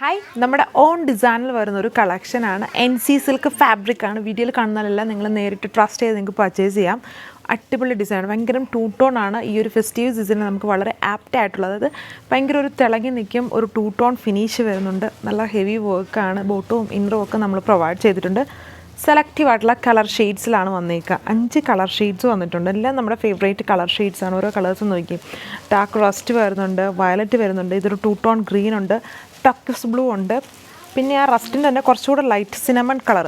Hi, നമ്മുടെ on ഡിസൈനിൽ വരുന്ന ഒരു കളക്ഷനാണ്. NC സിൽക്ക് ഫാബ്രിക്കാണ്. വീഡിയോയിൽ കാണുന്നതല്ല, നിങ്ങൾ നേരിട്ട് ട്രസ്റ്റ് ചെയ്ത് നിങ്ങൾക്ക് പർച്ചേസ് ചെയ്യാം. അടിപൊളി ഡിസൈൻ, ഭയങ്കര ടൂ ടോൺ ആണ്. ഈ ഒരു ഫെസ്റ്റീവ് സീസണിൽ നമുക്ക് വളരെ ആപ്റ്റ് ആയിട്ടുള്ളത്. അതായത് ഭയങ്കര ഒരു തിളങ്ങി നിൽക്കും, ഒരു ടൂ ടോൺ ഫിനിഷ് വരുന്നുണ്ട്. നല്ല ഹെവി വർക്കാണ്. ബോട്ടവും ഇന്നറും ഒക്കെ നമ്മൾ പ്രൊവൈഡ് ചെയ്തിട്ടുണ്ട്. സെലക്റ്റീവ് ആയിട്ടുള്ള കളർ ഷെയ്ഡ്സിലാണ് വന്നേക്കുക. 5 കളർ ഷെയ്ഡ്സ് വന്നിട്ടുണ്ട്. എല്ലാം നമ്മുടെ ഫേവറേറ്റ് കളർ ഷെയ്ഡ്സാണ്. ഓരോ കളേഴ്സ് നോക്കി. ഡാർക്ക് റസ്റ്റ് വരുന്നുണ്ട്, വയലറ്റ് വരുന്നുണ്ട്, ഇതൊരു ടൂ ടോൺ ഗ്രീൻ ഉണ്ട്, ടർക്കിഷ് ബ്ലൂ ഉണ്ട്. പിന്നെ ആ റസ്റ്റിൻ്റെ തന്നെ കുറച്ചുകൂടെ light cinnamon colour,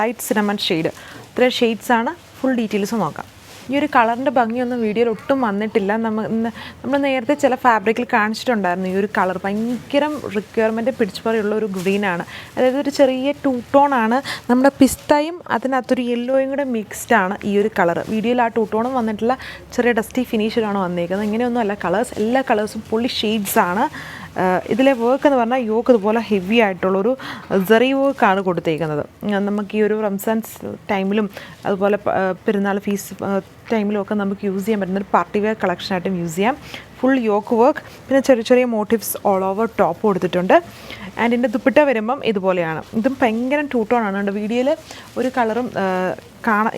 light cinnamon shade. ഇത്രയും ഷെയ്ഡ്സാണ്. ഫുൾ ഡീറ്റെയിൽസ് നോക്കാം. ഈ ഒരു കളറിൻ്റെ ഭംഗിയൊന്നും വീഡിയോയിൽ ഒട്ടും വന്നിട്ടില്ല. നമ്മൾ നേരത്തെ ചില ഫാബ്രിക്കിൽ കാണിച്ചിട്ടുണ്ടായിരുന്നു. ഈ ഒരു കളർ ഭയങ്കര റിക്വയർമെൻറ്റ് പിടിച്ചുപറിയുള്ള ഒരു ഗ്രീനാണ്. അതായത് ഒരു ചെറിയ ടൂ ടോൺ ആണ്. നമ്മുടെ പിസ്തയും അതിനകത്തൊരു യെല്ലോയും കൂടെ മിക്സ്ഡ് ആണ് ഈ ഒരു കളർ. വീഡിയോയിൽ ആ ടൂ ടോണും വന്നിട്ടില്ല, ചെറിയ ഡസ്റ്റി ഫിനിഷിലാണ് വന്നിരിക്കുന്നത്. ഇങ്ങനെയൊന്നുമല്ല കളേഴ്സ്, എല്ലാ കളേഴ്സും പൊളി ഷെയ്ഡ്സാണ്. ഇതിലെ വർക്ക് എന്ന് പറഞ്ഞാൽ യോക്ക് ഇതുപോലെ ഹെവി ആയിട്ടുള്ളൊരു സെറി വർക്കാണ് കൊടുത്തേക്കുന്നത്. നമുക്ക് ഈ ഒരു റംസാൻ ടൈമിലും അതുപോലെ പെരുന്നാൾ ഫീസ് ടൈമിലും ഒക്കെ നമുക്ക് യൂസ് ചെയ്യാൻ പറ്റുന്ന ഒരു പാർട്ടി വെയർ കളക്ഷനായിട്ടും യൂസ് ചെയ്യാം. ഫുൾ യോക്ക് വർക്ക്, പിന്നെ ചെറിയ ചെറിയ മോട്ടീവ്സ് ഓൾ ഓവർ ടോപ്പ് കൊടുത്തിട്ടുണ്ട്. ആൻഡ് ഇതിൻ്റെ ദുപ്പട്ട വരുമ്പം ഇതുപോലെയാണ്. ഇതും ഭയങ്കര ടൂ ടോൺ ആണ്. വീഡിയോയിൽ ഒരു കളറും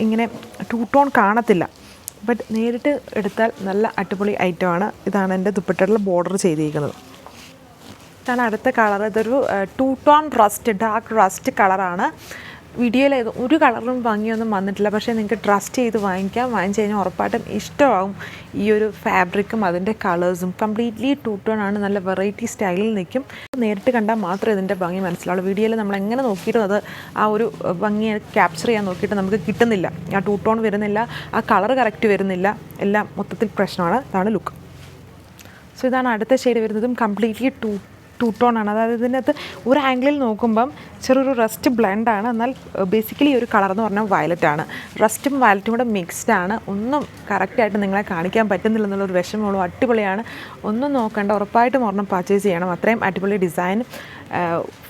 ഇങ്ങനെ ടൂ ടോൺ കാണത്തില്ല, ബട്ട് നേരിട്ട് എടുത്താൽ നല്ല അടിപൊളി ഐറ്റമാണ്. ഇതാണ് എൻ്റെ ദുപ്പട്ടയുടെ ബോർഡർ ചെയ്തിരിക്കുന്നത്. ഇതാണ് അടുത്ത കളർ. ഇതൊരു two tone rest, dark rest കളറാണ്. വീഡിയോയിൽ ഒരു കളറും ഭംഗിയൊന്നും വന്നിട്ടില്ല, പക്ഷേ നിങ്ങൾക്ക് ട്രസ്റ്റ് ചെയ്ത് വാങ്ങിക്കാം. വാങ്ങിച്ച് കഴിഞ്ഞാൽ ഉറപ്പായിട്ടും ഇഷ്ടമാവും. ഈ ഒരു ഫാബ്രിക്കും അതിൻ്റെ കളേഴ്സും കംപ്ലീറ്റ്ലി ടൂ ടോൺ ആണ്. നല്ല വെറൈറ്റി സ്റ്റൈലിൽ നിൽക്കും. നേരിട്ട് കണ്ടാൽ മാത്രമേ ഇതിൻ്റെ ഭംഗി മനസ്സിലാവുള്ളൂ. വീഡിയോയിൽ നമ്മൾ എങ്ങനെ നോക്കിയിട്ടും അത് ആ ഒരു ഭംഗിയെ ക്യാപ്ചർ ചെയ്യാൻ നോക്കിയിട്ട് നമുക്ക് കിട്ടുന്നില്ല. ആ ടൂ ടോൺ വരുന്നില്ല, ആ കളർ കറക്റ്റ് വരുന്നില്ല, എല്ലാം മൊത്തത്തിൽ പ്രശ്നമാണ്. ഇതാണ് ലുക്ക്. സോ ഇതാണ് അടുത്ത ഷെയ്ഡ് വരുന്നതും കംപ്ലീറ്റ്ലി ടൂ ടോൺ ആണ്. അതായത് ഇതിനകത്ത് ഒരു ആംഗിളിൽ നോക്കുമ്പം ചെറിയൊരു റസ്റ്റ് ബ്ലെൻഡാണ്. എന്നാൽ ബേസിക്കലി ഒരു കളർ എന്ന് പറഞ്ഞാൽ വയലറ്റ് ആണ്. റസ്റ്റും വയലറ്റും കൂടെ മിക്സ്ഡ് ആണ്. ഒന്നും കറക്റ്റായിട്ട് നിങ്ങളെ കാണിക്കാൻ പറ്റുന്നില്ല എന്നുള്ളൊരു വിഷമമുള്ളൂ. അടിപൊളിയാണ്, ഒന്നും നോക്കണ്ട, ഉറപ്പായിട്ടും ഒരെണ്ണം പർച്ചേസ് ചെയ്യണം. അത്രയും അടിപൊളി ഡിസൈൻ.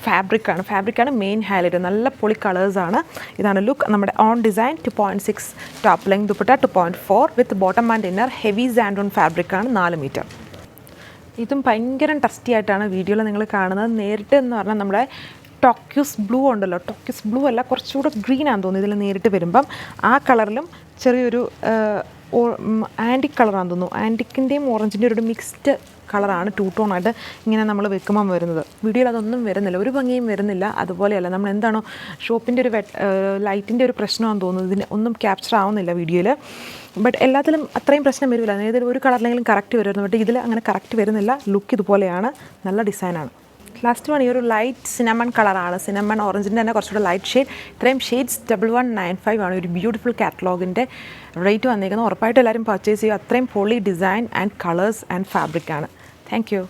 ഫാബ്രിക്കാണ് main highlight. നല്ല പൊളി കളേഴ്സാണ്. ഇതാണ് ലുക്ക്. നമ്മുടെ own design 2.6 top length, dupatta 2.4 with bottom and inner. Heavy സാൻഡോൺ ഫാബ്രിക്കാണ്, 4 മീറ്റർ. ഇതും ഭയങ്കര ടസ്റ്റി ആയിട്ടാണ് വീഡിയോയിൽ നിങ്ങൾ കാണുന്നത്. നേരിട്ട് എന്ന് പറഞ്ഞാൽ നമ്മുടെ ടോക്യൂസ് ബ്ലൂ ഉണ്ടല്ലോ, ടോക്യൂസ് ബ്ലൂ അല്ല, കുറച്ചുകൂടെ ഗ്രീൻ ആണെന്ന് തോന്നുന്നു ഇതിൽ നേരിട്ട് വരുമ്പം. ആ കളറിലും ചെറിയൊരു ആൻറ്റിക് കളറാണെന്ന് തോന്നുന്നു. ആൻറ്റിക്കിൻ്റെയും ഓറഞ്ചിൻ്റെയും ഒരു മിക്സ്ഡ് കളറാണ് ടൂ ടോൺ ആയിട്ട് ഇങ്ങനെ നമ്മൾ വെക്കുമ്പം വരുന്നത്. വീഡിയോയിൽ അതൊന്നും വരുന്നില്ല, ഒരു ഭംഗിയും വരുന്നില്ല. അതുപോലെയല്ല, നമ്മൾ എന്താണോ ഷോപ്പിൻ്റെ ഒരു ലൈറ്റിൻ്റെ ഒരു പ്രശ്നമാണെന്ന് തോന്നുന്നു, ഇതിന് ഒന്നും ക്യാപ്ചർ ആവുന്നില്ല വീഡിയോയിൽ. ബട്ട് എല്ലാത്തിലും അത്രയും പ്രശ്നം വരില്ല. അതായത് ഒരു കളറിലെങ്കിലും കറക്റ്റ് വരുമായിരുന്നു, ബട്ട് ഇതിൽ അങ്ങനെ കറക്റ്റ് വരുന്നില്ല. ലുക്ക് ഇതുപോലെയാണ്, നല്ല ഡിസൈനാണ്. ലാസ്റ്റ് വൺ ഈ ഒരു ലൈറ്റ് സിനമൺ കളറാണ്. സിനമൺ ഓറഞ്ചിൻ്റെ തന്നെ കുറച്ചുകൂടെ ലൈറ്റ് ഷെയ്ഡ്. ഇത്രയും ഷെയ്ഡ്സ് 1195 ആണ് ഒരു ബ്യൂട്ടിഫുൾ കാറ്റലോഗിൻ്റെ റേറ്റ് വന്നിരിക്കുന്നത്. ഉറപ്പായിട്ടും എല്ലാവരും പർച്ചേസ് ചെയ്യുക. അത്രയും പൊളി ഡിസൈൻ ആൻഡ് കളേഴ്സ് ആൻഡ് ഫാബ്രിക്കാണ്. Thank U.